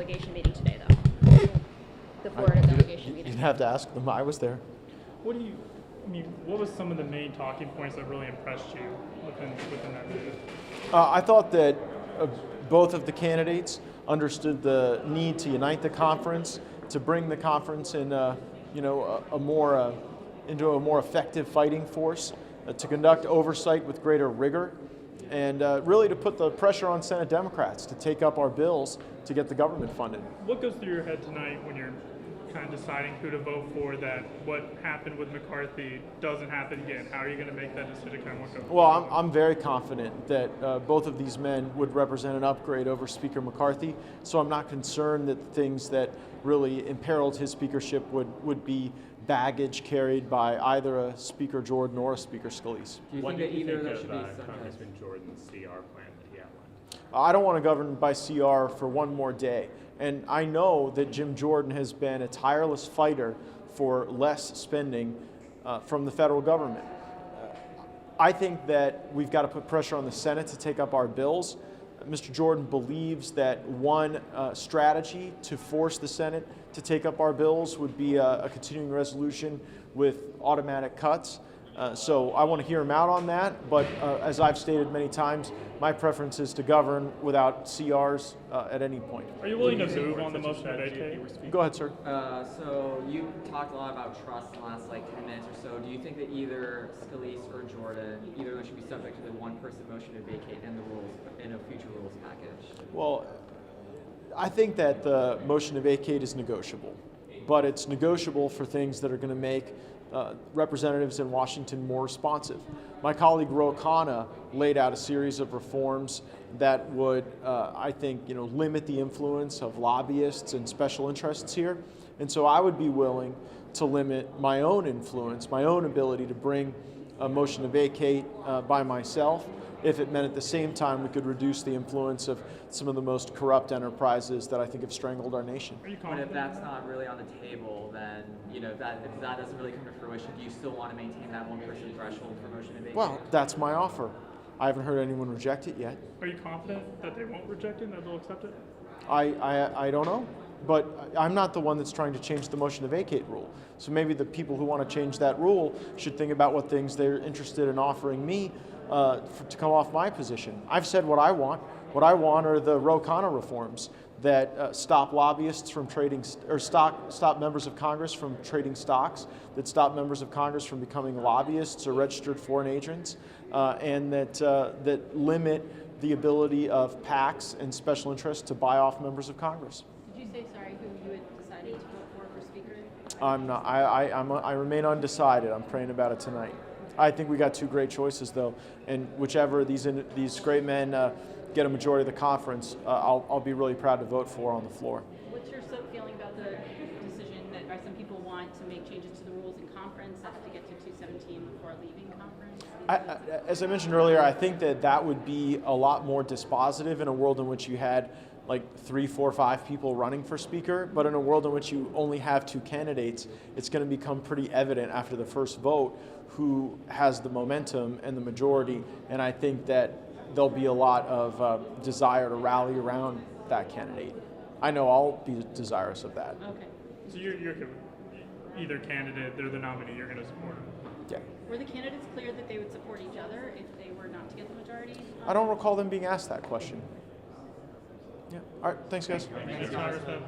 delegation meeting today, though. The Florida delegation You meeting. didn't have to ask them. I was there. What was some of the main talking points that really impressed you within that meeting? I thought that both of the candidates understood the need to unite the conference, to bring the conference in, into a more effective fighting force, to conduct oversight with greater rigor, and really to put the pressure on Senate Democrats to take up our bills to get the government funded. What goes through your head tonight when you're kind of deciding who to vote for, that what happened with McCarthy doesn't happen again? How are you going to make that decision? Kind of what goes Well, I'm very confident that both of these men would represent an upgrade over Speaker McCarthy, so I'm not concerned that the things that really imperiled his speakership would be baggage carried by either a Speaker Jordan or a Speaker Scalise. Do you What think do that you either think of those should of be Congressman Jordan's CR plan that he outlined? I don't want to govern by CR for one more day. And I know that Jim Jordan has been a tireless fighter for less spending from the federal government. I think that we've got to put pressure on the Senate to take up our bills. Mr. Jordan believes that one strategy to force the Senate to take up our bills would be a continuing resolution with automatic cuts. So I want to hear him out on that, but as I've stated many times, my preference is to govern without CRs at any point. Are you willing to move on the motion to vacate? Go ahead, sir. So you talked a lot about trust in the last 10 minutes or so. Do you think that either Scalise or Jordan, either of them should be subject to the one-person motion to vacate and the rules in a future rules package? Well, I think that the motion to vacate is negotiable, but it's negotiable for things that are going to make representatives in Washington more responsive. My colleague Ro Khanna laid out a series of reforms that would, I think, limit the influence of lobbyists and special interests here. And so I would be willing to limit my own influence, my own ability to bring a motion to vacate by myself, if it meant at the same time we could reduce the influence of some of the most corrupt enterprises that I think have strangled our nation. But if that's not really on the table, then if that doesn't really come to fruition, do you still want to maintain that one-person threshold for motion to vacate? Well, that's my offer. I haven't heard anyone reject it yet. Are you confident that they won't reject it and that they'll accept it? I don't know, but I'm not the one that's trying to change the motion to vacate rule. So maybe the people who want to change that rule should think about what things they're interested in offering me to come off my position. I've said what I want. What I want are the Ro Khanna reforms that stop lobbyists from trading, or stop members of Congress from trading stocks, that stop members of Congress from becoming lobbyists or registered foreign agents, and that limit the ability of PACs and special interests to buy off members of Congress. Did you say, sorry, who you had decided to vote for Speaker? I'm not. I remain undecided. I'm praying about it tonight. I think we got two great choices, though, and whichever these great men get a majority of the conference, I'll be really proud to vote for on the floor. What's your feeling about the decision that some people want to make changes to the rules in conference that have to get to 217 before leaving conference? As I mentioned earlier, I think that would be a lot more dispositive in a world in which you had like 3, 4, 5 people running for speaker, but in a world in which you only have 2 candidates, it's going to become pretty evident after the first vote who has the momentum and the majority, and I think that there'll be a lot of desire to rally around that candidate. I know I'll be desirous of that. Okay. So you're either candidate, they're the nominee, you're going to support them? Yeah. Were the candidates clear that they would support each other if they were not to get the majority? I don't recall them being asked that question. Yeah. All right. Thanks, guys. Thanks, Congressman.